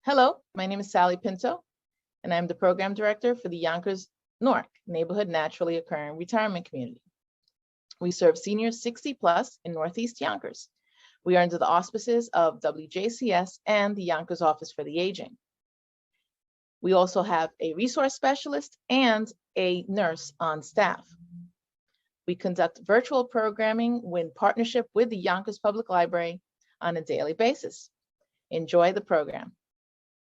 Hello, my name is Sally Pinto, and I'm the Program Director for the Yonkers NORC, Neighborhood Naturally Occurring Retirement Community. We serve seniors 60 plus in Northeast Yonkers. We are under the auspices of WJCS and the Yonkers Office for the Aging. We also have a resource specialist and a nurse on staff. We conduct virtual programming in partnership with the Yonkers Public Library on a daily basis. Enjoy the program.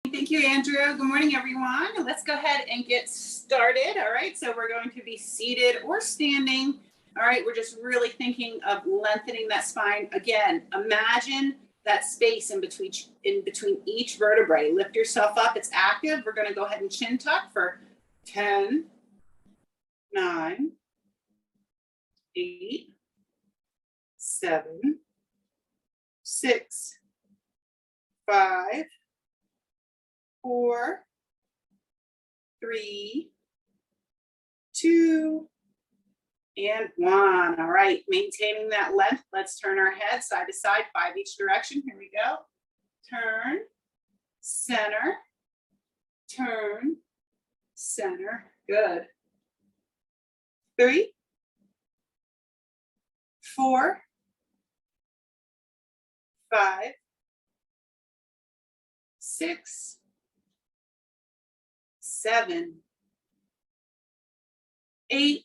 Thank you, Andrew. Good morning, everyone. Let's go ahead and get started. All right, so we're going to be seated or standing. All right, we're just really thinking of lengthening that spine. Again, imagine that space in between each vertebrae. Lift yourself up. It's active. We're going to go ahead and chin tuck for 10, 9, 8, 7, 6, 5, 4, 3, 2, and 1. All right, maintaining that length. Let's turn our head side to side, 5 each direction. Here we go. Turn, center, turn, center. Good. 3, 4, 5, 6, 7, 8,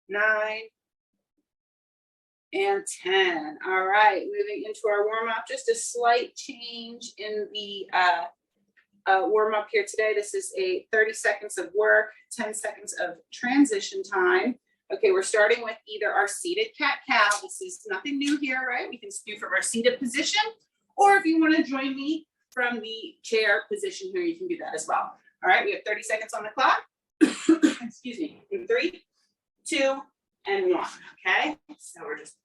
9, and 10. All right, moving into our warm-up. Just a slight change in the warm-up here today. This is a 30 seconds of work, 10 seconds of transition time. Okay, we're starting with either our seated cat-cow. This is nothing new here, right? We can do from our seated position, or if you want to join me from the chair position here, you can do that as well. All right, we have 30 seconds on the clock. Excuse me. In 3, 2, and 1. Okay, so we're just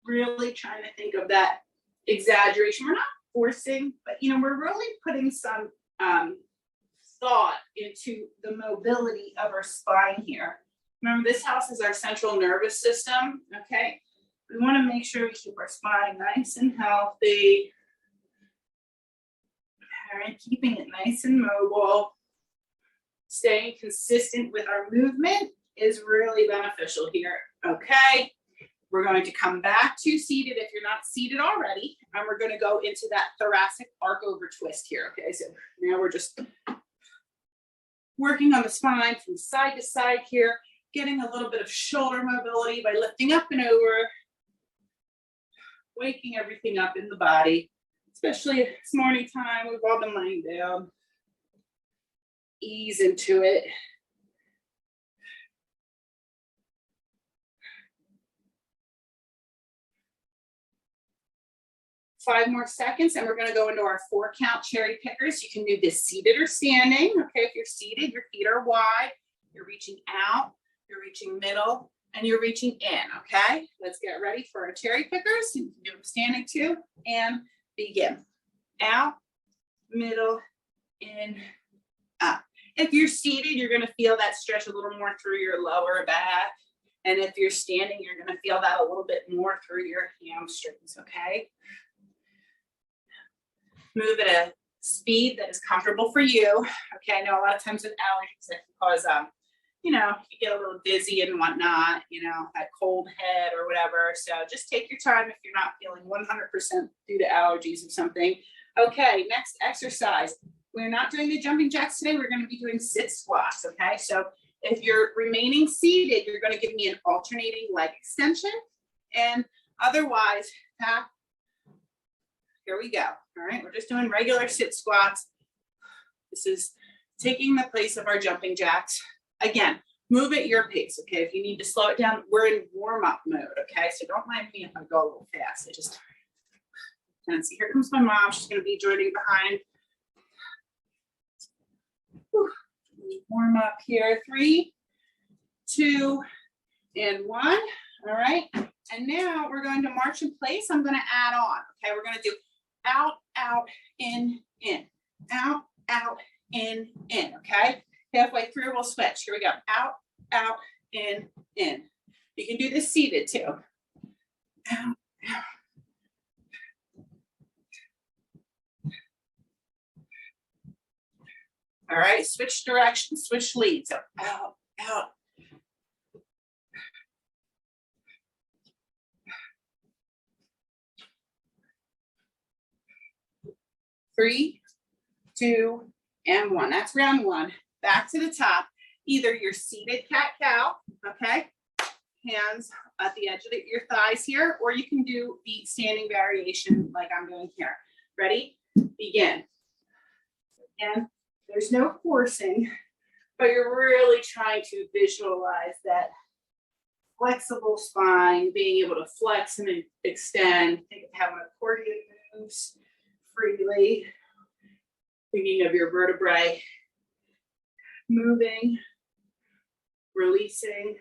really trying to think of that exaggeration. We're not forcing, but we're really putting some thought into the mobility of our spine here. Remember, this house is our central nervous system. Okay, we want to make sure we keep our spine nice and healthy. All right, keeping it nice and mobile. Staying consistent with our movement is really beneficial here. Okay, we're going to come back to seated if you're not seated already, and we're going to go into that thoracic arc over twist here. Okay, so now we're just working on the spine from side to side here, getting a little bit of shoulder mobility by lifting up and over, waking everything up in the body, especially if it's morning time. We've all been laying down. Ease into it. Five more seconds, and we're going to go into our 4-count cherry pickers. You can do this seated or standing. Okay, if you're seated, your feet are wide. You're reaching out, you're reaching middle, and you're reaching in. Okay, let's get ready for our cherry pickers. You can do them standing too, and begin. Out, middle, in, up. If you're seated, you're going to feel that stretch a little more through your lower back. And if you're standing, you're going to feel that a little bit more through your hamstrings, okay? Move at a speed that is comfortable for you. Okay, I know a lot of times with allergies that can cause, you get a little dizzy and whatnot, that cold head or whatever. So just take your time if you're not feeling 100% due to allergies or something. Okay, next exercise. We're not doing the jumping jacks today. We're going to be doing sit squats, okay? So if you're remaining seated, you're going to give me an alternating leg extension. And otherwise, tap. Here we go. All right, we're just doing regular sit squats. This is taking the place of our jumping jacks. Again, move at your pace, okay? If you need to slow it down, we're in warm-up mode, okay? So don't mind me if I go a little fast. And see, here comes my mom. She's going to be joining behind. Warm up here. 3, 2, and 1. All right. And now we're going to march in place. I'm going to add on. Okay. We're going to do out, out, in, out, out, in, okay? Halfway through, we'll switch. Here we go. Out, out, in. You can do this seated too. Out, out. All right, switch direction, switch lead. So out, out. 3, 2, and 1. That's round 1. Back to the top. Either your seated cat-cow, okay? Hands at the edge of your thighs here, or you can do the standing variation like I'm doing here. Ready? Begin. And there's no forcing, but you're really trying to visualize that flexible spine, being able to flex and extend. Think of how an accordion moves freely. Thinking of your vertebrae moving, releasing.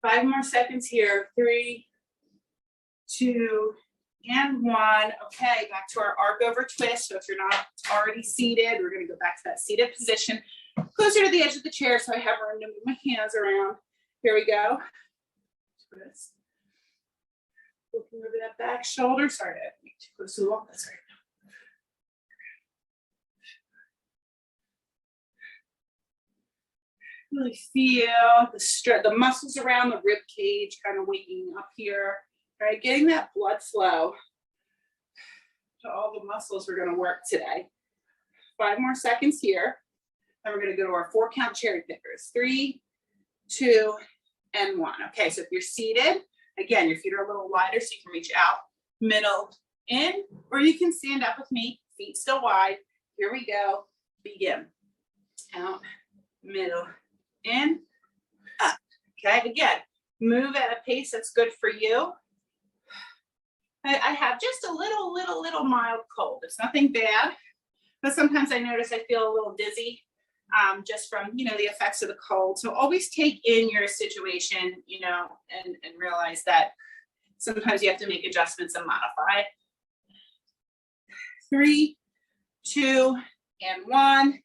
5 more seconds here. 3, 2, and 1. Okay, back to our arc over twist. So if you're not already seated, we're going to go back to that seated position. Closer to the edge of the chair so I have room to move my hands around. Here we go. Twist. Looking over that back shoulder. Sorry to make too close to the wall. That's right. Really feel the muscles around the rib cage kind of waking up here. All right, getting that blood flow to all the muscles we're going to work today. 5 more seconds here. Then we're going to go to our 4 count cherry pickers. 3, 2, and 1. Okay, so if you're seated, again, your feet are a little wider so you can reach out, middle, in, or you can stand up with me, feet still wide. Here we go. Begin. Out, middle, in, up. Okay, again, move at a pace that's good for you. I have just a little mild cold. It's nothing bad, but sometimes I notice I feel a little dizzy just from, the effects of the cold. So always take in your situation, and realize that sometimes you have to make adjustments and modify. 3, 2, and 1.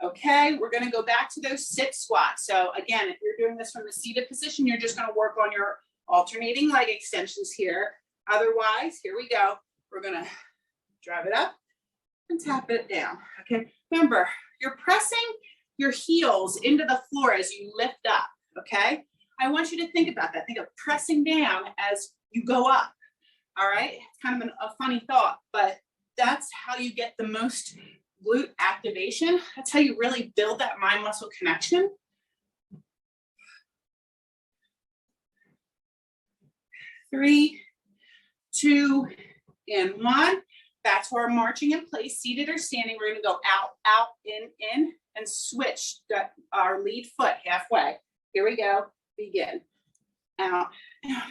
Okay, we're going to go back to those sit squats. So again, if you're doing this from the seated position, you're just going to work on your alternating leg extensions here. Otherwise, here we go. We're going to drive it up and tap it down. Okay, remember, you're pressing your heels into the floor as you lift up. Okay, I want you to think about that. Think of pressing down as you go up. All right, it's kind of a funny thought, but that's how you get the most glute activation. That's how you really build that mind muscle connection. 3, 2, and 1. Back to our marching in place, seated or standing. We're going to go out, out, in, and switch our lead foot halfway. Here we go. Begin. Out, out,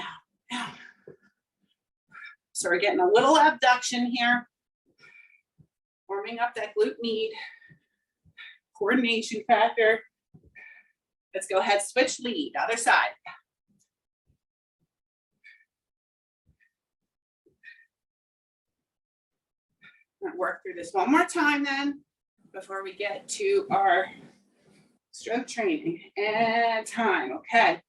out, out. So we're getting a little abduction here. Warming up that glute med, coordination factor. Let's go ahead, switch lead, other side. I'll work through this one more time then, before we get to our strength training. And time, okay.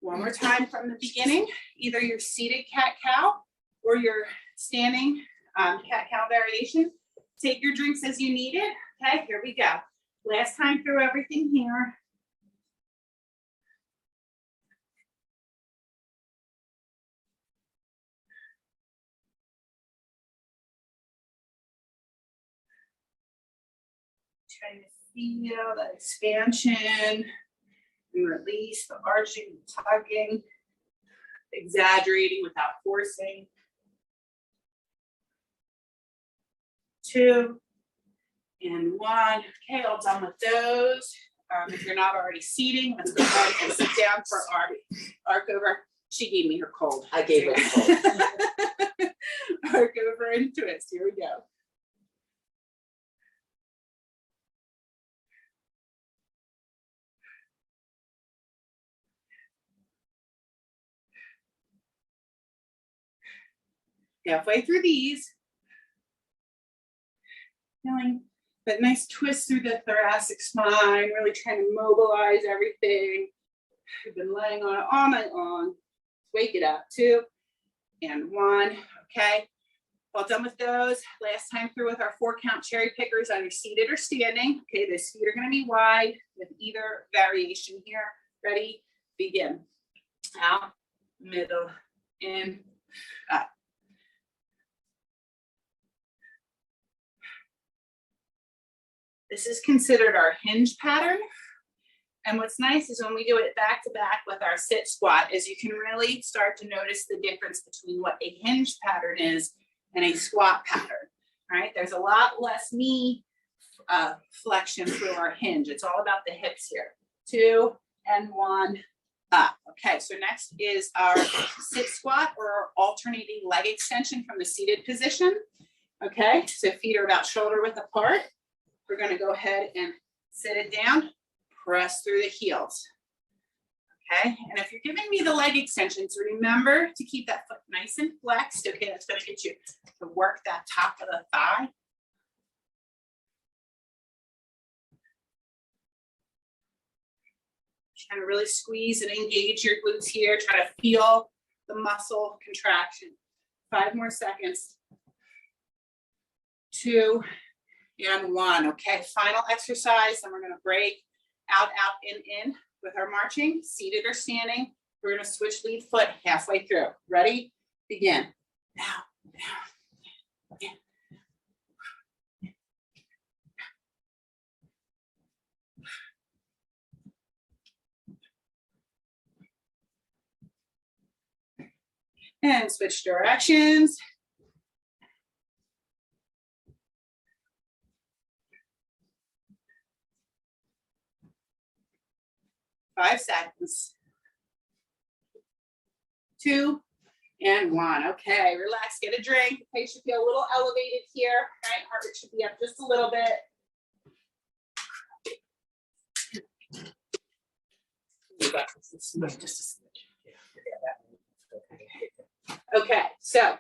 One more time from the beginning, either your seated cat-cow or your standing cat-cow variation. Take your drinks as you need it. Okay, here we go. Last time through everything here. Trying to feel that expansion and release, the arching, tugging, exaggerating without forcing. 2, and 1. Okay, all done with those. If you're not already seating, let's go ahead and sit down for our arc over. She gave me her cold. I gave her the cold. Arc over and twist. Here we go. Halfway through these. Feeling that nice twist through the thoracic spine, really trying to mobilize everything. We've been laying on it all night long. Wake it up. 2 and 1. Okay. All done with those. Last time through with our 4 count cherry pickers, either seated or standing. Okay, the feet are going to be wide with either variation here. Ready? Begin. Out, middle, in, up. This is considered our hinge pattern. And what's nice is when we do it back to back with our sit squat, is you can really start to notice the difference between what a hinge pattern is and a squat pattern, right? There's a lot less knee flexion through our hinge. It's all about the hips here. 2 and 1, up. Okay, so next is our sit squat or our alternating leg extension from the seated position. Okay, so feet are about shoulder width apart. We're gonna go ahead and sit it down, press through the heels. Okay, and if you're giving me the leg extensions, remember to keep that foot nice and flexed. Okay, that's going to get you to work that top of the thigh. Trying to really squeeze and engage your glutes here. Try to feel the muscle contraction. 5 more seconds. 2 and 1. Okay, final exercise. Then we're going to break out, in. With our marching, seated or standing, we're going to switch lead foot halfway through. Ready? Begin. Now. And switch directions. Five seconds. 2 and 1. Okay, relax, get a drink. The pace should feel a little elevated here. Right, heart rate should be up just a little bit. Okay, so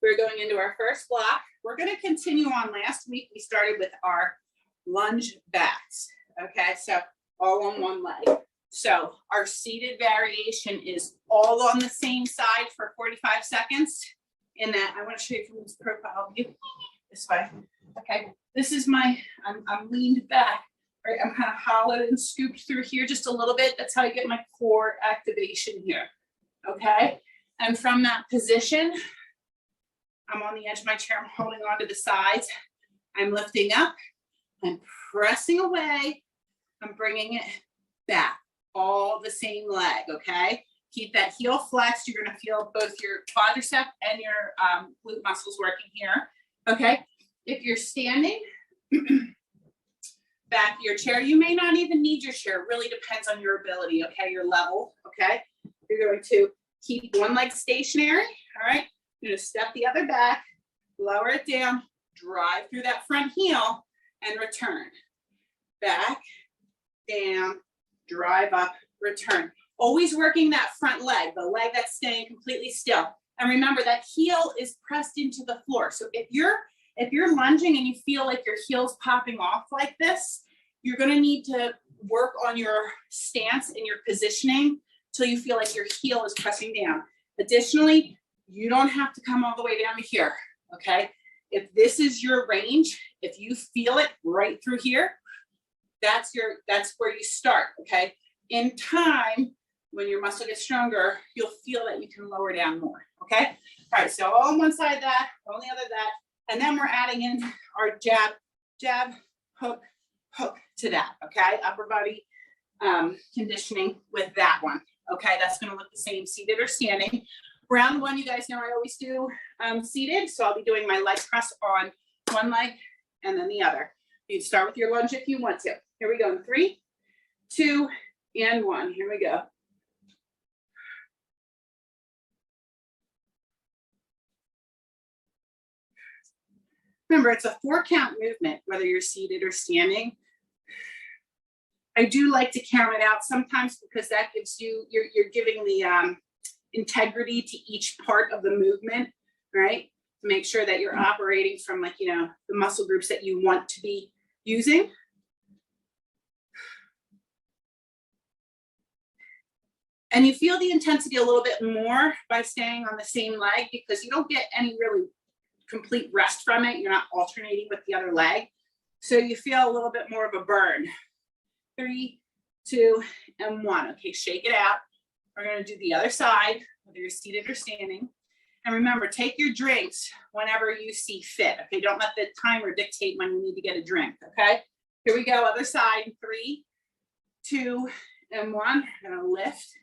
we're going into our first block. We're going to continue on. Last week we started with our lunge backs. Okay, so all on one leg. So our seated variation is all on the same side for 45 seconds. In that, I want to show you from this profile view. This way. Okay, this is my, I'm leaned back, right? I'm kind of hollowed and scooped through here just a little bit. That's how I get my core activation here. Okay, and from that position, I'm on the edge of my chair. I'm holding on to the sides. I'm lifting up. I'm pressing away. I'm bringing it back, all the same leg, okay? Keep that heel flexed. You're gonna feel both your quadricep and your glute muscles working here, okay? If you're standing, back to your chair, you may not even need your chair. It really depends on your ability, okay? Your level, okay? You're going to keep one leg stationary, all right? You're gonna step the other back, lower it down, drive through that front heel, and return. Back, down, drive up, return. Always working that front leg, the leg that's staying completely still. And remember that heel is pressed into the floor. So if you're lunging and you feel like your heel's popping off like this, you're gonna need to work on your stance and your positioning till you feel like your heel is pressing down. Additionally, you don't have to come all the way down to here, okay? If this is your range, if you feel it right through here, that's where you start, okay? In time, when your muscle gets stronger, you'll feel that you can lower down more, okay? All right, so all on one side that, on the other that, and then we're adding in our jab, jab, hook, hook to that, okay? Upper body conditioning with that one, okay? That's gonna look the same, seated or standing. Round one, you guys know I always do seated, so I'll be doing my leg press on one leg and then the other. You can start with your lunge if you want to. Here we go in 3, 2, and 1. Here we go. Remember, it's a 4 count movement, whether you're seated or standing. I do like to count it out sometimes because that gives you, you're giving the integrity to each part of the movement, right? to make sure that you're operating from, like, you know, the muscle groups that you want to be using. And you feel the intensity a little bit more by staying on the same leg because you don't get any really complete rest from it. You're not alternating with the other leg. So you feel a little bit more of a burn. 3, 2, and 1. Okay, shake it out. We're gonna do the other side, whether you're seated or standing. And remember, take your drinks whenever you see fit. Okay, don't let the timer dictate when you need to get a drink, okay? Here we go, other side. 3, 2, and 1. We're gonna lift.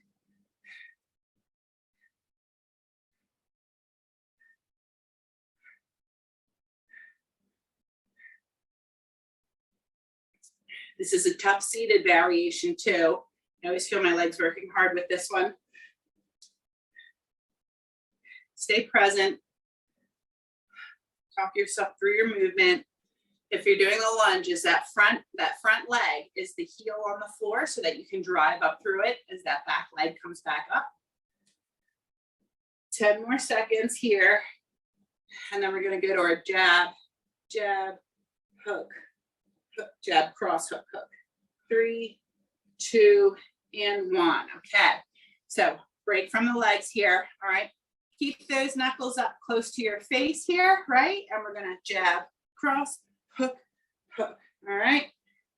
This is a tough seated variation too. I always feel my legs working hard with this one. Stay present. Talk yourself through your movement. If you're doing a lunge, is that front leg is the heel on the floor so that you can drive up through it as that back leg comes back up. 10 more seconds here. And then we're gonna go to our jab, jab, hook, hook, jab, cross, hook, hook. 3, 2, and 1. Okay, so break from the legs here. All right, keep those knuckles up close to your face here, right? And we're gonna jab, cross, hook, hook. All right,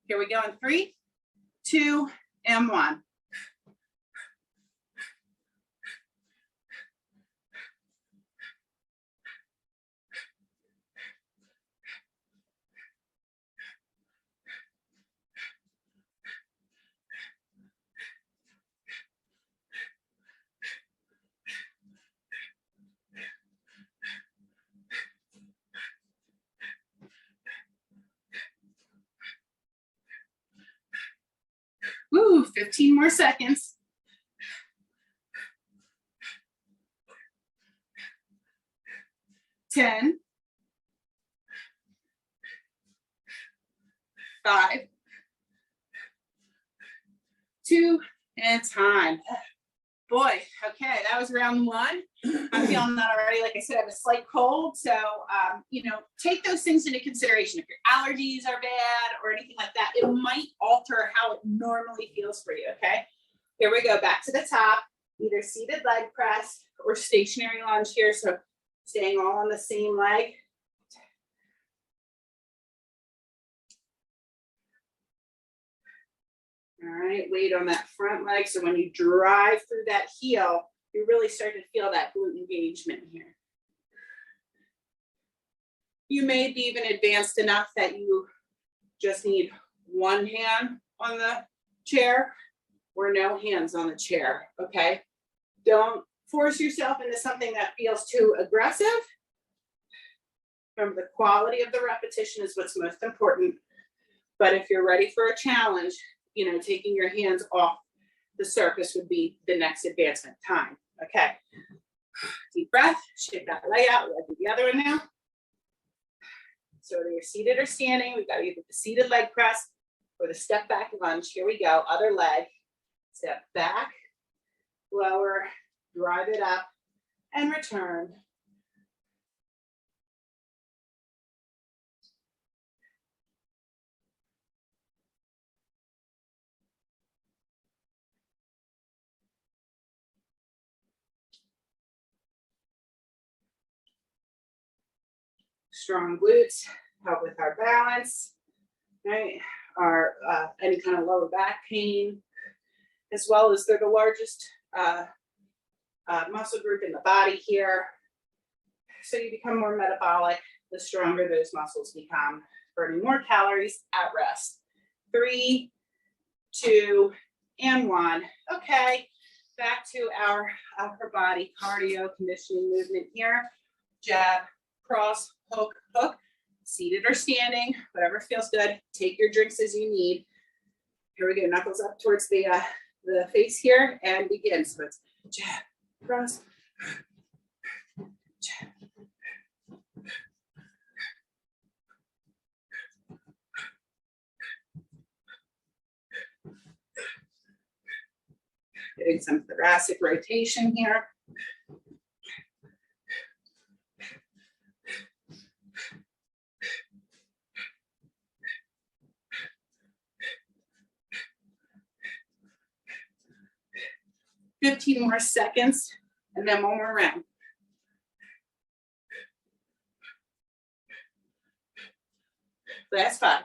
here we go in 3, 2, and 1. Woo, 15 more seconds. 10, 5, 2, and time. Boy, okay, that was round 1. I'm feeling that already. Like I said, I have a slight cold. So, you know, take those things into consideration. If your allergies are bad or anything like that, it might alter how it normally feels for you, okay? Here we go, back to the top, either seated leg press or stationary lunge here. So staying all on the same leg. All right, weight on that front leg. So when you drive through that heel, you really start to feel that glute engagement here. You may be even advanced enough that you just need one hand on the chair or no hands on the chair, okay? Don't force yourself into something that feels too aggressive. Remember, the quality of the repetition is what's most important. But if you're ready for a challenge, you know, taking your hands off the surface would be the next advancement time. Okay. Deep breath, shake that leg out. We'll do the other one now. So whether you're seated or standing, we've got either the seated leg press or the step back lunge. Here we go. Other leg. Step back, lower, drive it up, and return. Strong glutes help with our balance, right? Our any kind of lower back pain, as well as they're the largest muscle group in the body here. So you become more metabolic, the stronger those muscles become, burning more calories at rest. 3, 2, and 1. Okay, back to our upper body cardio conditioning movement here. Jab, cross, hook, hook, seated or standing, whatever feels good. Take your drinks as you need. Here we go, knuckles up towards the face here and begin. So it's jab, cross, jab. Getting some thoracic rotation here. 15 more seconds, and then one more round. Last 5.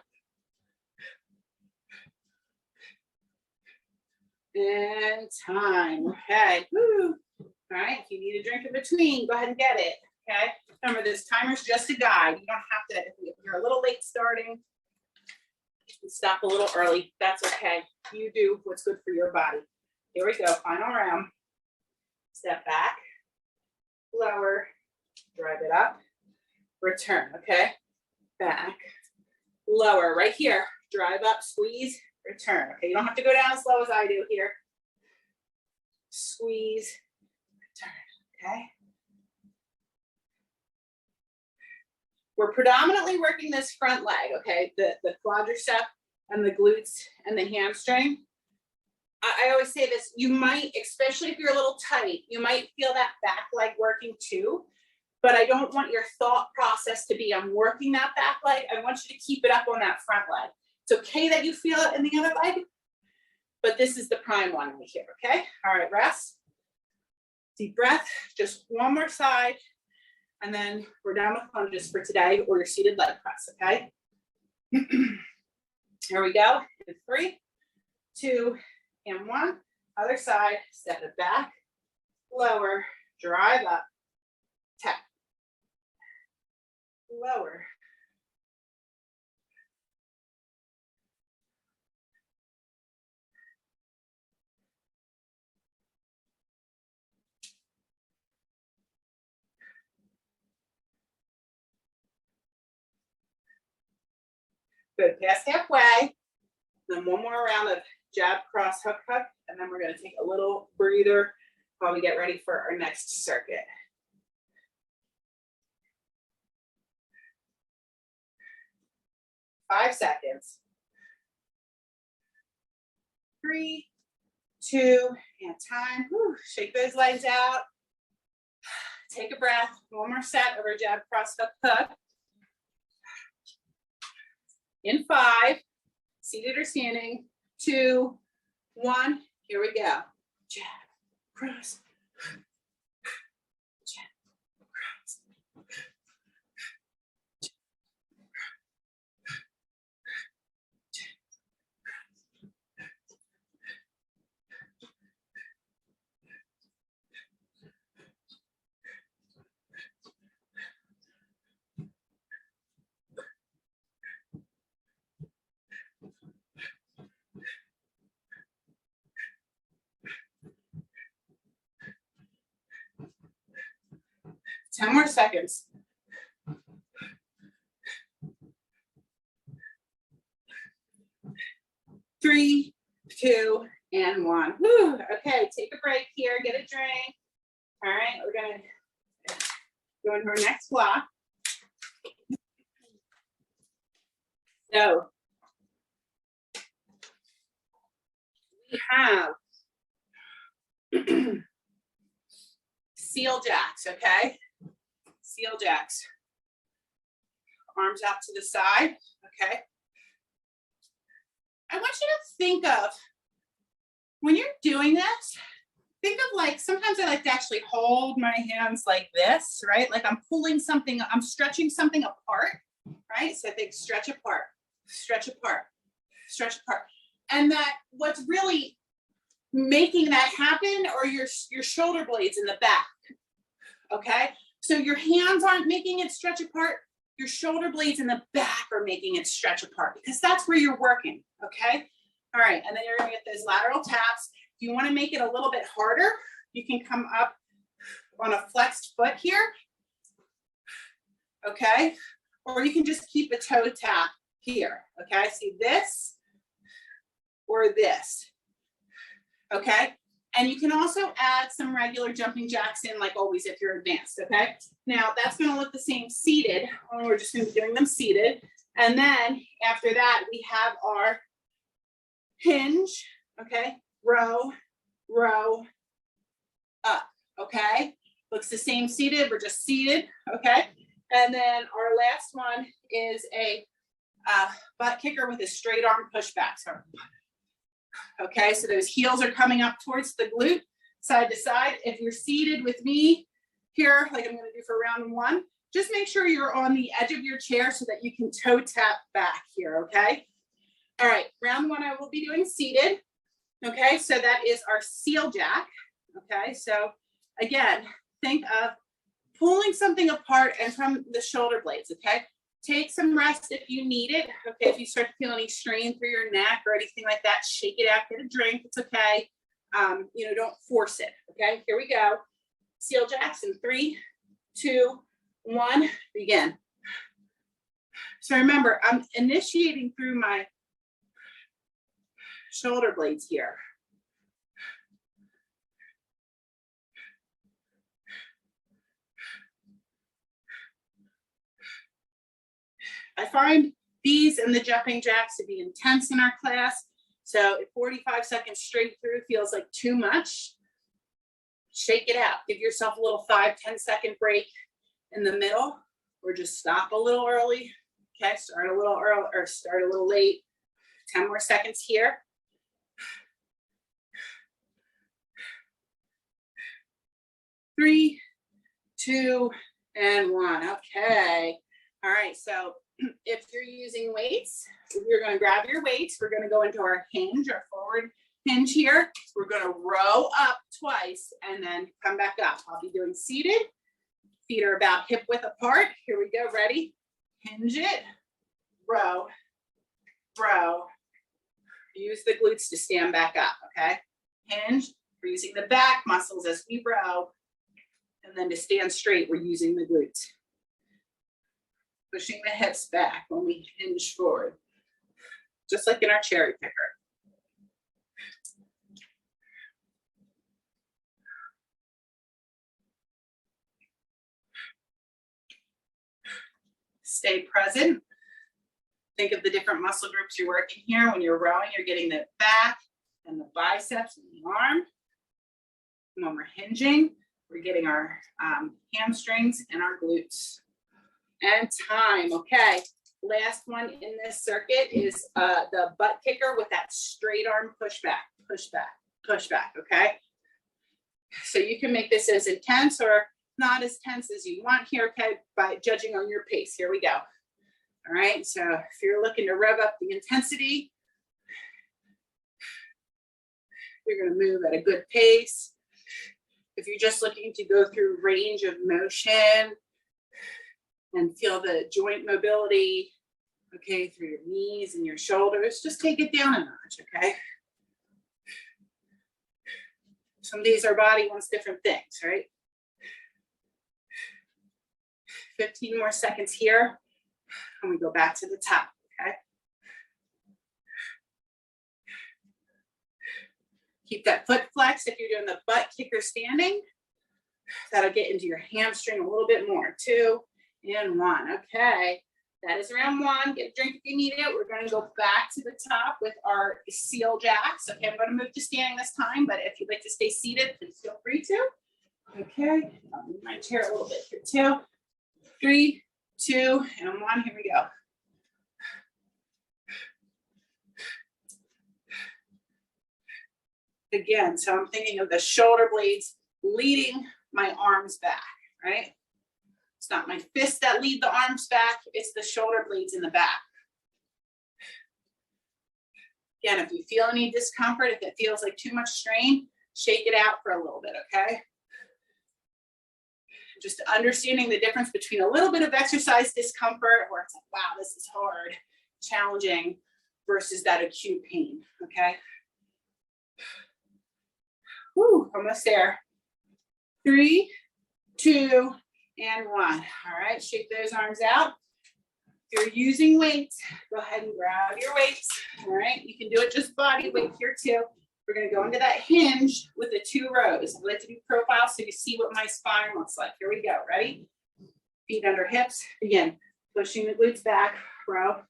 And time. Okay. Woo. All right. If you need a drink in between, go ahead and get it. Okay. Remember, this timer's just a guide. You don't have to, if you're a little late starting, stop a little early. That's okay. You do what's good for your body. Here we go. Final round. Step back, lower, drive it up, return. Okay. Back, lower, right here. Drive up, squeeze, return. Okay. You don't have to go down as slow as I do here. Squeeze, return. Okay. We're predominantly working this front leg, okay? The quadricep and the glutes and the hamstring. I always say this, you might, especially if you're a little tight, you might feel that back leg working too, but I don't want your thought process to be, I'm working that back leg. I want you to keep it up on that front leg. It's okay that you feel it in the other leg, but this is the prime one right here, okay? All right, rest. Deep breath, just one more side. And then we're done with lunges for today, or your seated leg press, okay? Here we go. In 3, 2, and 1. Other side, step it back, lower, drive up, tap, lower. Good, past halfway. Then one more round of jab, cross, hook, hook, and then we're gonna take a little breather while we get ready for our next circuit. Five seconds. 3, 2, and time. Whew. Shake those legs out. Take a breath. One more set of our jab, cross, hook, hook. In 5, seated or standing, 2, 1, here we go. Jab, cross, jab, cross. 10 more seconds. 3, 2, and 1. Whew. Okay, take a break here, get a drink. All right, we're gonna go into our next block. So we have seal jacks, okay? Seal jacks. Arms out to the side, okay? I want you to think of, when you're doing this, think of like, sometimes I like to actually hold my hands like this, right? Like I'm pulling something, I'm stretching something apart, right? So I think stretch apart, stretch apart, stretch apart. And that what's really making that happen are your shoulder blades in the back, okay? So your hands aren't making it stretch apart, your shoulder blades in the back are making it stretch apart because that's where you're working, okay? All right, and then you're gonna get those lateral taps. If you wanna make it a little bit harder, you can come up on a flexed foot here, okay? Or you can just keep a toe tap here, okay? See this or this, okay? And you can also add some regular jumping jacks in like always if you're advanced, okay? Now that's gonna look the same seated, or we're just gonna be doing them seated. And then after that, we have our hinge, okay? Row, row, up, okay? Looks the same seated, we're just seated, okay? And then our last one is a butt kicker with a straight arm pushback. So, okay, so those heels are coming up towards the glute. side to side. If you're seated with me here, like I'm gonna do for round one, just make sure you're on the edge of your chair so that you can toe tap back here, okay? All right, round one I will be doing seated. Okay, so that is our seal jack. Okay, so again, think of pulling something apart and from the shoulder blades, okay? Take some rest if you need it. Okay, if you start to feel any strain through your neck or anything like that, shake it out, get a drink, it's okay. You know, don't force it, okay? Here we go. Seal jacks in 3, 2, 1, begin. So remember, I'm initiating through my shoulder blades here. I find these and the jumping jacks to be intense in our class. So if 45 seconds straight through feels like too much, shake it out. Give yourself a little 5-10 second break in the middle, or just stop a little early. Okay, start a little early or start a little late. 10 more seconds here. Three, 2, and 1. Okay. All right. So if you're using weights, you're going to grab your weights. We're going to go into our hinge, our forward hinge here. We're going to row up twice and then come back up. I'll be doing seated. Feet are about hip width apart. Here we go. Ready? Hinge it. Row. Row. Use the glutes to stand back up. Okay. Hinge. We're using the back muscles as we row. And then to stand straight, we're using the glutes. Pushing the hips back when we hinge forward. Just like in our cherry picker. Stay present. Think of the different muscle groups you're working here. When you're rowing, you're getting the back and the biceps and the arm. And when we're hinging, we're getting our hamstrings and our glutes. And time, okay. Last one in this circuit is the butt kicker with that straight arm push back, push back, push back, okay? So you can make this as intense or not as tense as you want here, okay, by judging on your pace. Here we go. All right, so if you're looking to rev up the intensity, you're gonna move at a good pace. If you're just looking to go through range of motion and feel the joint mobility, okay, through your knees and your shoulders, just take it down a notch, okay? Some days our body wants different things, right? 15 more seconds here, and we go back to the top, okay? Keep that foot flexed if you're doing the butt kicker standing. That'll get into your hamstring a little bit more. 2 and 1. Okay, that is round one. Get a drink if you need it. We're going to go back to the top with our seal jacks. Okay, I'm going to move to standing this time, but if you'd like to stay seated, please feel free to. Okay, I'll move my chair a little bit here too. 3, 2, and 1. Here we go. Again, so I'm thinking of the shoulder blades leading my arms back, right? It's not my fists that lead the arms back, it's the shoulder blades in the back. Again, if you feel any discomfort, if it feels like too much strain, shake it out for a little bit, okay? Just understanding the difference between a little bit of exercise discomfort, where it's like, wow, this is hard, challenging, versus that acute pain, okay? Whew, almost there. 3, 2, and 1. All right, shake those arms out. If you're using weights, go ahead and grab your weights. All right, you can do it just body weight here too. We're gonna go into that hinge with the 2 rows. I like to do profile so you see what my spine looks like. Here we go, ready? Feet under hips, begin. Pushing the glutes back, row,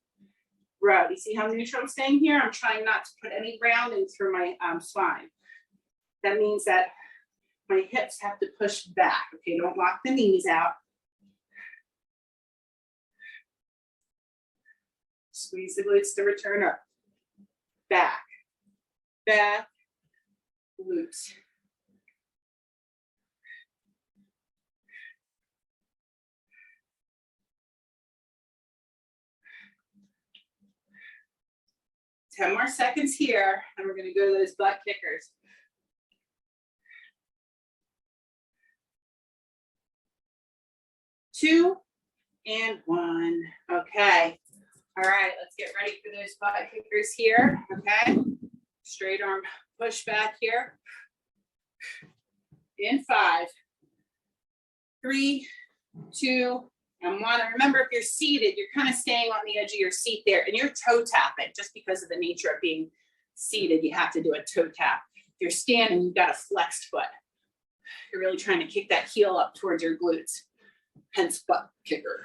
row. Do you see how neutral I'm staying here? I'm trying not to put any rounding through my spine. That means that my hips have to push back. Okay, don't lock the knees out. Squeeze the glutes to return up. Back, back, glutes. 10 more seconds here, and we're gonna go to those butt kickers. 2 and 1. Okay. All right, let's get ready for those butt kickers here. Okay. Straight arm push back here. In 5, 3, 2, and 1. And remember, if you're seated, you're kind of staying on the edge of your seat there, and you're toe tapping just because of the nature of being seated. You have to do a toe tap. If you're standing, you've got a flexed foot. You're really trying to kick that heel up towards your glutes. Hence butt kicker.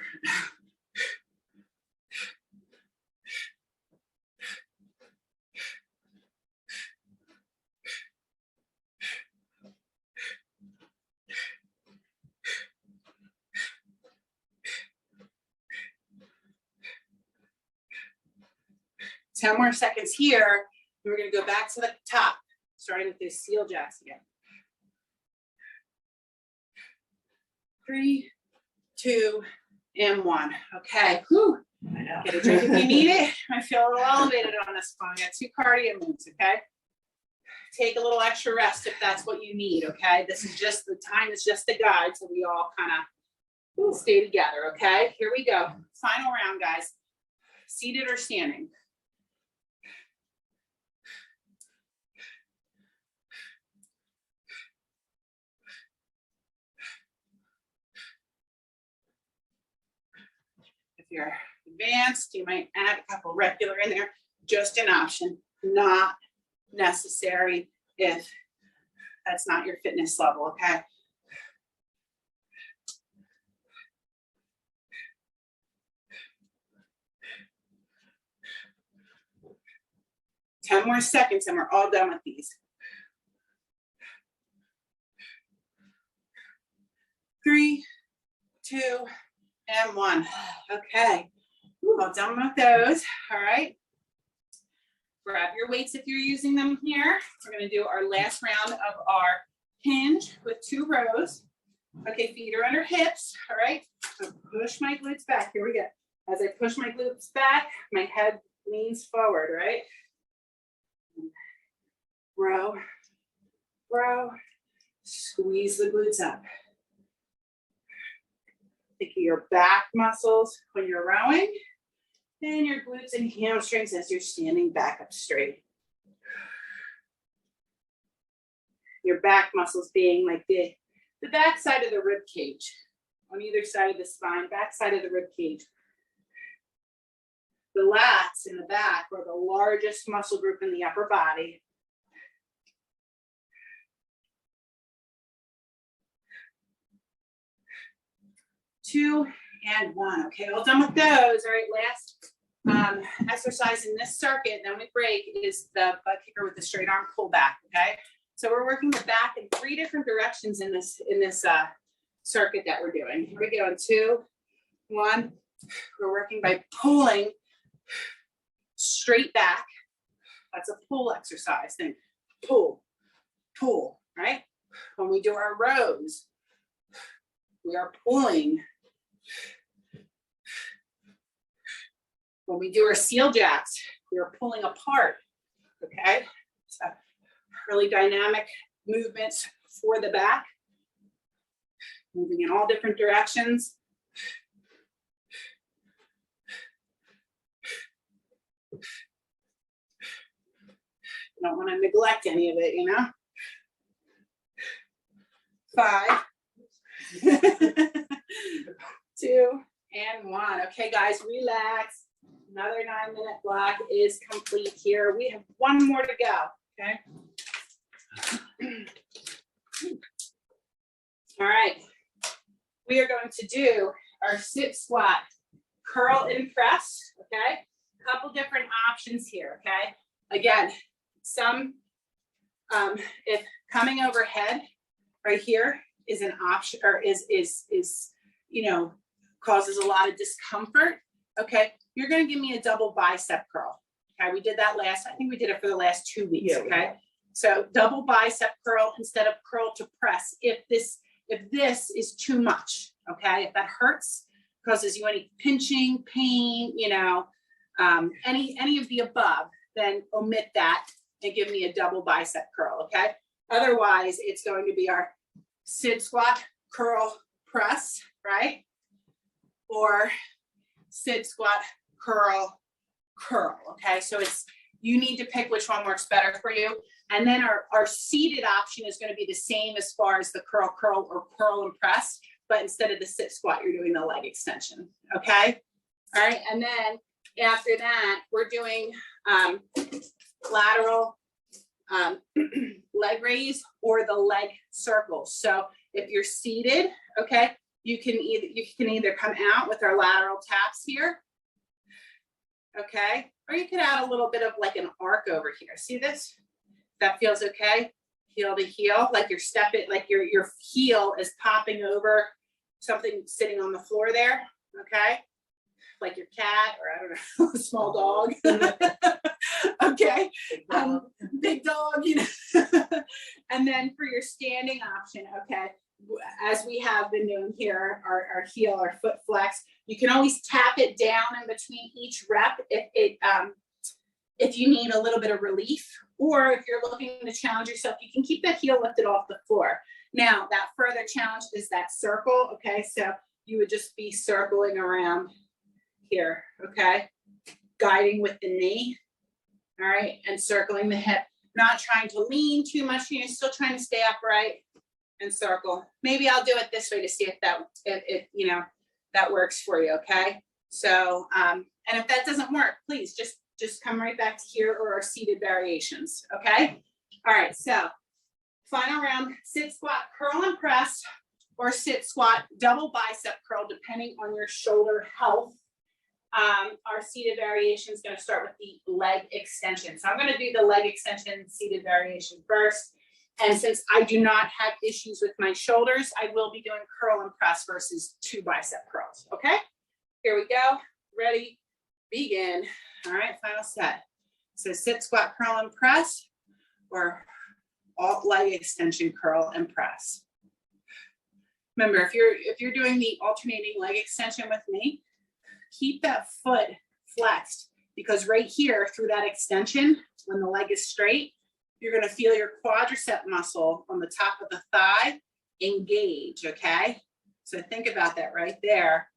Ten more seconds here. And we're going to go back to the top, starting with those seal jacks again. 3, 2, and 1. Okay. Whew. Get a drink if you need it. I feel a little elevated on this one. I got 2 cardio moves. Okay. Take a little extra rest if that's what you need. Okay. This is just the time. It's just a guide, so we all kind of stay together. Okay. Here we go. Final round, guys. Seated or standing. If you're advanced, you might add a couple regular in there. Just an option, not necessary if that's not your fitness level, okay? Ten more seconds and we're all done with these. 3, 2, and 1. Okay. Well done with those. All right. Grab your weights if you're using them here. We're going to do our last round of our hinge with 2 rows. Okay, feet are under hips. All right. So push my glutes back. Here we go. As I push my glutes back, my head leans forward, right? Row, row, squeeze the glutes up. Think of your back muscles when you're rowing and your glutes and hamstrings as you're standing back up straight. Your back muscles being like the back side of the rib cage on either side of the spine, back side of the rib cage. The lats in the back are the largest muscle group in the upper body. Two and one. Okay, all done with those. All right, last exercise in this circuit, then we break, is the butt kicker with the straight arm pull back. Okay, so we're working the back in 3 different directions in this circuit that we're doing. Here we go in 2, 1. We're working by pulling straight back. That's a pull exercise. Then pull, pull. Right. When we do our rows, we are pulling. When we do our seal jacks, we are pulling apart, okay? So really dynamic movements for the back, moving in all different directions. You don't want to neglect any of it, you know? 5, 2, and 1. Okay, guys, relax. Another 9-minute block is complete here. We have 1 more to go, okay? All right. We are going to do our sit squat, curl and press, okay? A couple different options here, okay? Again, some, if coming overhead right here is an option, or is you know, causes a lot of discomfort, okay, you're going to give me a double bicep curl. Okay, we did that I think we did it for the last 2 weeks. Yeah, okay, so double bicep curl instead of curl to press if this is too much. Okay, if that hurts, causes you any pinching, pain, you know, any of the above, then omit that and give me a double bicep curl, okay? Otherwise, it's going to be our sit squat, curl, press, right? Or sit squat, curl, curl, okay? So you need to pick which one works better for you. And then our seated option is going to be the same as far as the curl, curl, or curl and press, but instead of the sit squat, you're doing the leg extension, okay? All right, and then after that, we're doing lateral leg raise or the leg circles. So if you're seated, okay, you can either come out with our lateral taps here, okay, or you could add a little bit of like an arc over here. See this? That feels okay. Heel to heel, like you're stepping, like your heel is popping over something sitting on the floor there, okay? Like your cat, or I don't know, a small dog. Okay, big dog, you know. And then for your standing option, okay, as we have been doing here, our heel, our foot flex, you can always tap it down in between each rep if you need a little bit of relief, or if you're looking to challenge yourself, you can keep that heel lifted off the floor. Now, that further challenge is that circle, okay? So you would just be circling around here, okay? Guiding with the knee, all right? And circling the hip, not trying to lean too much, you're still trying to stay upright and circle. Maybe I'll do it this way to see if that works for you, okay? So, and if that doesn't work, please just come right back to here or our seated variations, okay? All right, so final round, sit squat, curl and press, or sit squat, double bicep curl, depending on your shoulder health. Our seated variation is going to start with the leg extension. So I'm going to do the leg extension seated variation first. And since I do not have issues with my shoulders, I will be doing curl and press versus 2 bicep curls, okay? Here we go, ready, begin. All right, final set. So sit, squat, curl, and press, or alt leg extension, curl, and press. Remember, if you're doing the alternating leg extension with me, keep that foot flexed, because right here through that extension, when the leg is straight, you're going to feel your quadricep muscle on the top of the thigh engage, okay? So think about that right there.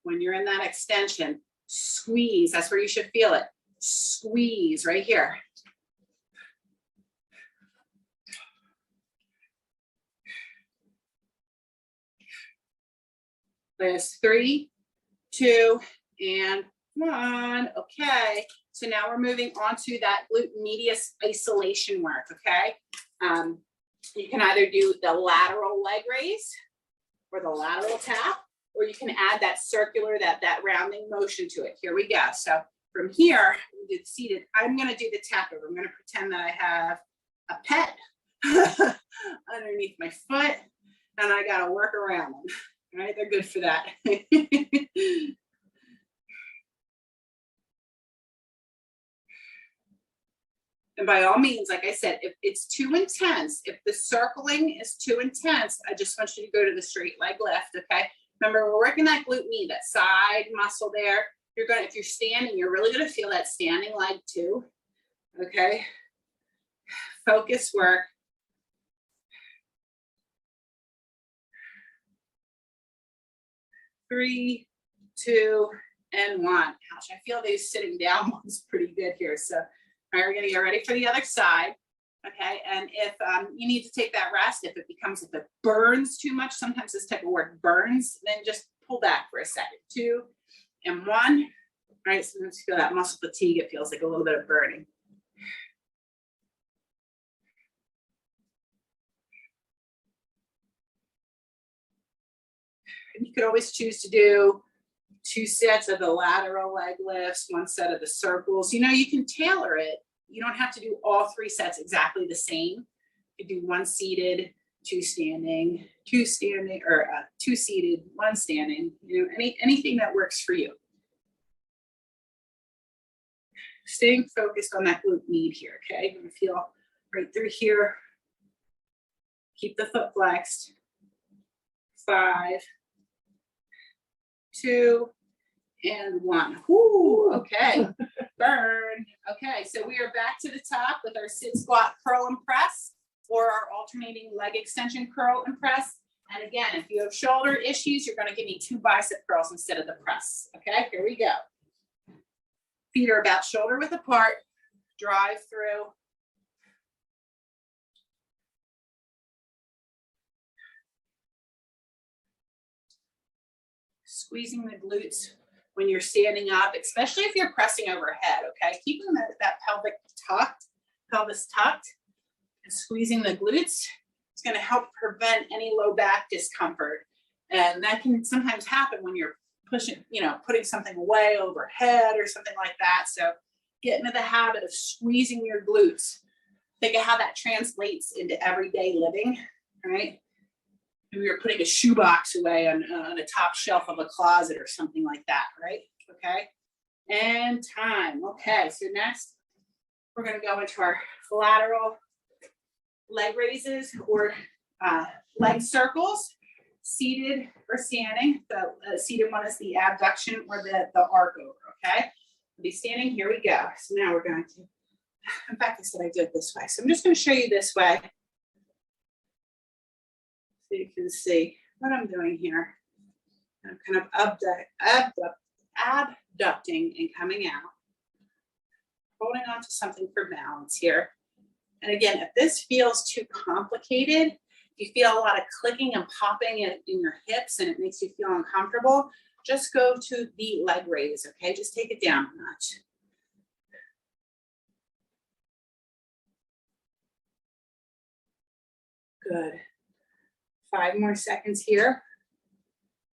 When you're in that extension, squeeze, that's where you should feel it. Squeeze right here. There's 3, 2, and 1. Okay, so now we're moving on to that glute medius isolation work, okay? You can either do the lateral leg raise or the lateral tap, or you can add that circular, that rounding motion to it. Here we go. So from here, we did seated. I'm going to do the tap over. I'm going to pretend that I have a pet underneath my foot, and I got to work around them. All right, they're good for that. And by all means, like I said, if it's too intense, if the circling is too intense, I just want you to go to the straight leg lift, okay? Remember, we're working that glute med, that side muscle there. If you're standing, you're really gonna feel that standing leg too, okay? Focus work. Three, 2, and 1. Gosh, I feel these sitting down ones pretty good here. So, all right, we're gonna get ready for the other side. Okay, and if you need to take that rest, if it burns too much, sometimes this type of work burns, then just pull back for a second. 2 and 1. All right, so once you feel that muscle fatigue, it feels like a little bit of burning. And you could always choose to do 2 sets of the lateral leg lifts, 1 set of the circles. You know, you can tailor it. You don't have to do all 3 sets exactly the same. You do 1 seated, 2 standing, 2 standing, or 2 seated, 1 standing. You know, anything that works for you. Staying focused on that glute med here. Okay, you're gonna feel right through here. Keep the foot flexed. 5, 2, And 1. Whoo, okay. Burn. Okay, so we are back to the top with our sit, squat, curl, and press, or our alternating leg extension, curl, and press. And again, if you have shoulder issues, you're gonna give me 2 bicep curls instead of the press. Okay, here we go. Feet are about shoulder width apart. Drive through. Squeezing the glutes when you're standing up, especially if you're pressing overhead, okay? Keeping that pelvis tucked, and squeezing the glutes is gonna help prevent any low back discomfort. And that can sometimes happen when you're pushing, putting something way overhead or something like that. So get into the habit of squeezing your glutes. Think of how that translates into everyday living, right? Maybe you're putting a shoebox away on a top shelf of a closet or something like that, right? Okay. And time. Okay, so next we're going to go into our lateral leg raises or leg circles, seated or standing. The seated one is the abduction or the arc over, okay? We'll be standing, here we go. So now we're going to, in fact, I said I do it this way. So I'm just going to show you this way. So you can see what I'm doing here. I'm kind of abducting and coming out. Holding on to something for balance here. And again, if this feels too complicated, if you feel a lot of clicking and popping in your hips and it makes you feel uncomfortable, just go to the leg raise, okay? Just take it down a notch. Good. 5 more seconds here.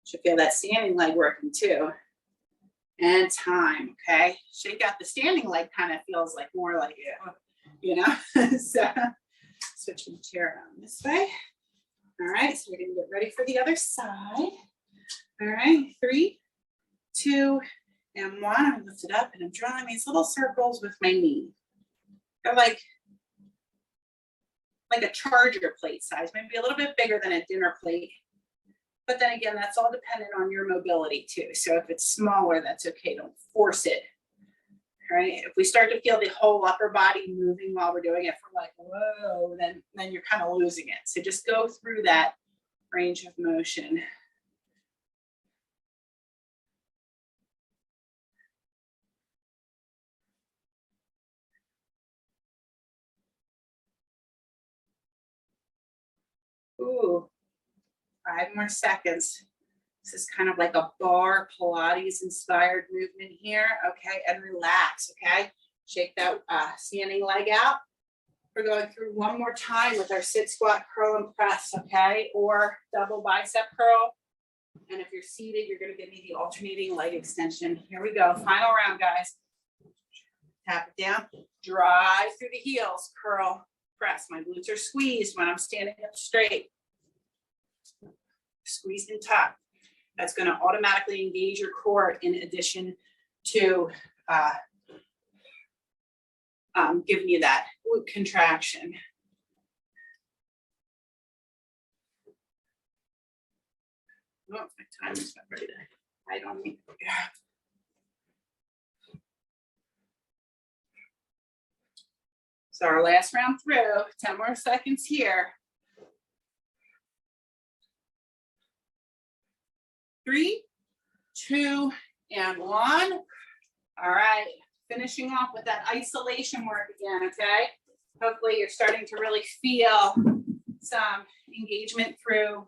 Should feel that standing leg working too. And time, okay? Shake out the standing leg, kind of feels like more like, so switch my chair around this way. All right, so we're gonna get ready for the other side. All right, 3, 2, and 1. I'm lifted up and I'm drawing these little circles with my knee. They're like a charger plate size, maybe a little bit bigger than a dinner plate. But then again, that's all dependent on your mobility too. So if it's smaller, that's okay, don't force it. All right, if we start to feel the whole upper body moving while we're doing it, we're like, whoa, then you're kind of losing it. So just go through that range of motion. Ooh, 5 more seconds. This is kind of like a bar Pilates inspired movement here. Okay, and relax, okay? Shake that standing leg out. We're going through one more time with our sit, squat, curl, and press, okay? Or double bicep curl. And if you're seated, you're gonna give me the alternating leg extension. Here we go, final round, guys. Tap it down, drive through the heels, curl, press. My glutes are squeezed when I'm standing up straight. Squeezed and tucked. That's going to automatically engage your core in addition to giving you that glute contraction. Oh, my time is not ready to hide on me. So our last round through, 10 more seconds here. 3, 2, and 1. All right, finishing off with that isolation work again, okay? Hopefully you're starting to really feel some engagement through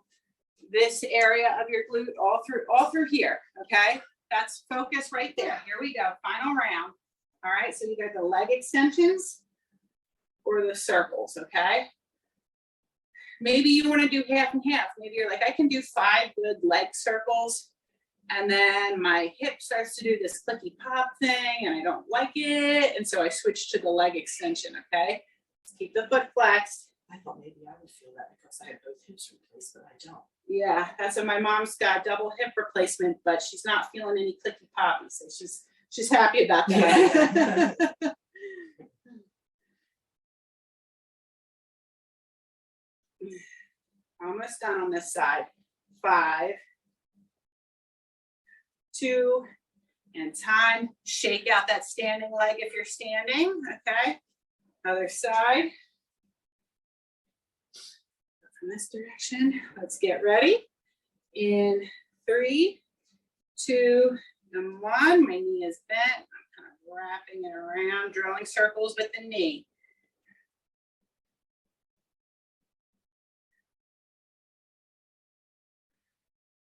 this area of your glute, all through here, okay? That's focus right there. Here we go, final round. All right, so either the leg extensions or the circles, okay? Maybe you want to do half and half. Maybe you're like, I can do 5 good leg circles, and then my hip starts to do this clicky pop thing, and I don't like it, and so I switch to the leg extension, okay? Just keep the foot flexed. I thought maybe I would feel that because I have both hips replaced, but I don't. Yeah, that's what my mom's got, double hip replacement, but she's not feeling any clicky poppy, so she's happy about that. Yeah. Almost done on this side. 5, 2, And time. Shake out that standing leg if you're standing, okay? Other side. From this direction, let's get ready. In 3, 2, and 1. My knee is bent. I'm kind of wrapping it around, drawing circles with the knee.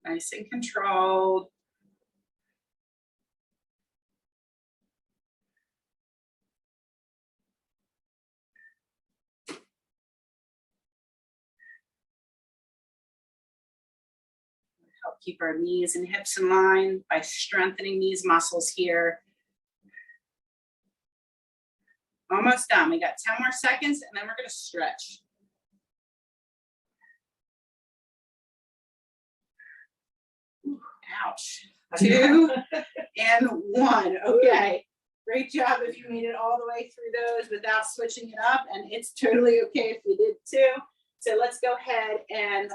Nice and controlled. Help keep our knees and hips in line by strengthening these muscles here. Almost done. We got 10 more seconds and then we're going to stretch. Ooh, ouch. 2 and 1. Okay. Great job if you made it all the way through those without switching it up. And it's totally okay if you did too. So let's go ahead and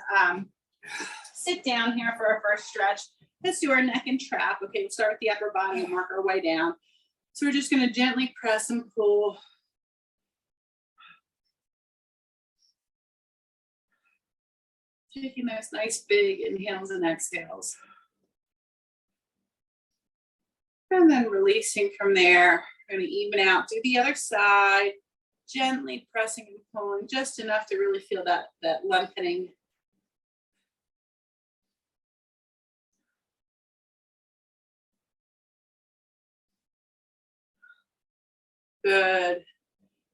sit down here for our first stretch. Let's do our neck and trap. Okay, we'll start with the upper body and work our way down. So we're just going to gently press and pull. Taking those nice big inhales and exhales. And then releasing from there. We're going to even out. Do the other side. Gently pressing and pulling just enough to really feel that lengthening. Good.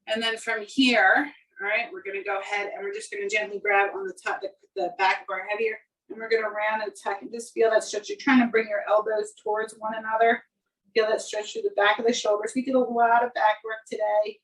And then from here, all right, we're going to go ahead and we're just going to gently grab on the top, the back of our head here, and we're going to round and tuck and just feel that stretch. You're trying to bring your elbows towards one another. Feel that stretch through the back of the shoulders. We did a lot of back work today.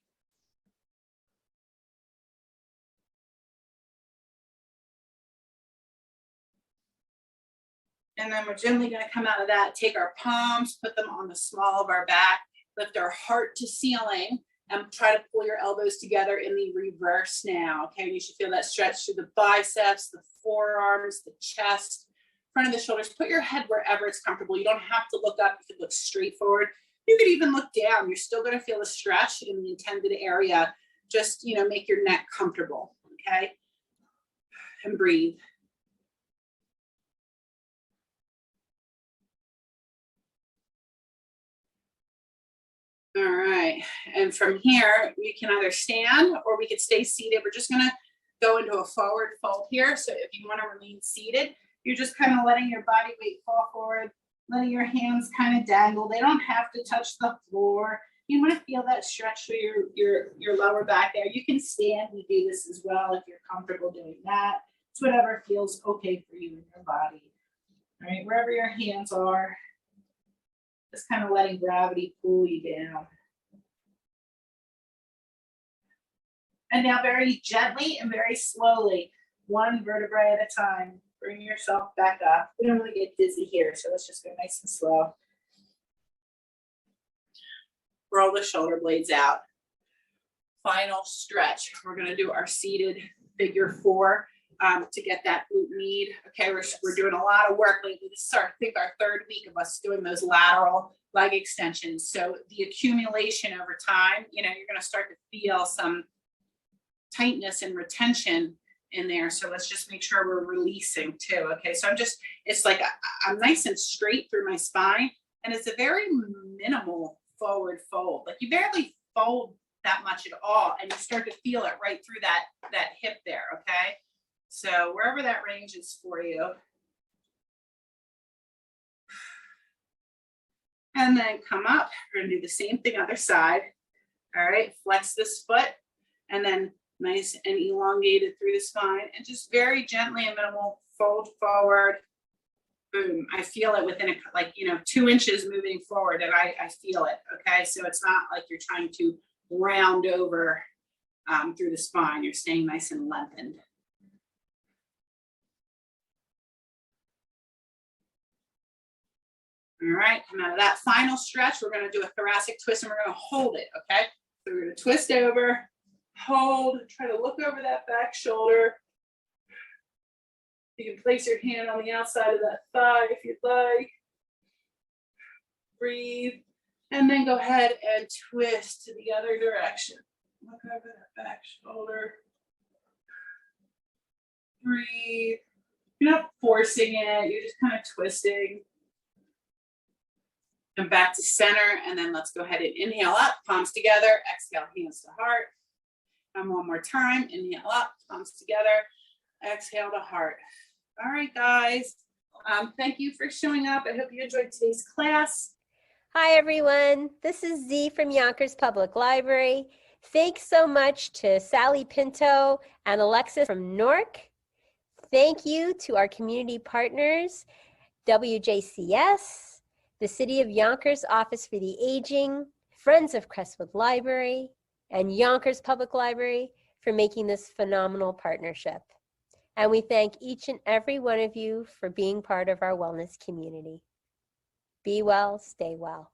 And then we're gently going to come out of that, take our palms, put them on the small of our back, lift our heart to ceiling, and try to pull your elbows together in the reverse now. Okay, you should feel that stretch through the biceps, the forearms, the chest, front of the shoulders. Put your head wherever it's comfortable. You don't have to look up. You could look straight forward. You could even look down. You're still going to feel the stretch in the intended area. Just, make your neck comfortable, okay? And breathe. All right, and from here, you can either stand or we could stay seated. We're just gonna go into a forward fold here. So if you wanna remain seated, you're just kind of letting your body weight fall forward, letting your hands kind of dangle. They don't have to touch the floor. You wanna feel that stretch through your lower back there. You can stand and do this as well if you're comfortable doing that. It's whatever feels okay for you in your body. All right, wherever your hands are, just kind of letting gravity pull you down. And now very gently and very slowly, one vertebrae at a time, bring yourself back up. We don't really get dizzy here, so let's just go nice and slow. Roll the shoulder blades out. Final stretch. We're gonna do our seated figure 4 to get that glute med. Okay, we're doing a lot of work lately. This is I think our 3rd week of us doing those lateral leg extensions. So the accumulation over time, you're gonna start to feel some tightness and retention in there. So let's just make sure we're releasing too. Okay, so it's like I'm nice and straight through my spine, and it's a very minimal forward fold. Like you barely fold that much at all, and you start to feel it right through that hip there. Okay, so wherever that range is for you. And then come up. We're gonna do the same thing other side. All right, flex this foot, and then nice and elongated through the spine, and just very gently and minimal fold forward. Boom, I feel it within 2 inches moving forward, and I feel it, okay? So it's not like you're trying to round over through the spine. You're staying nice and lengthened. All right, come out of that final stretch. We're gonna do a thoracic twist, and we're gonna hold it, okay? So we're gonna twist over, hold, try to look over that back shoulder. You can place your hand on the outside of that thigh if you'd like. breathe, and then go ahead and twist to the other direction. Look over that back shoulder. Breathe. You're not forcing it, you're just kind of twisting. And back to center, and then let's go ahead and inhale up, palms together, exhale, hands to heart. And one more time, inhale up, palms together, exhale to heart. All right, guys. Thank you for showing up. I hope you enjoyed today's class. Hi, everyone. This is Z from Yonkers Public Library. Thanks so much to Sally Pinto and Alexis from Newark. Thank you to our community partners, WJCS, the City of Yonkers Office for the Aging, Friends of Crestwood Library, and Yonkers Public Library for making this phenomenal partnership. And we thank each and every one of you for being part of our wellness community. Be well, stay well.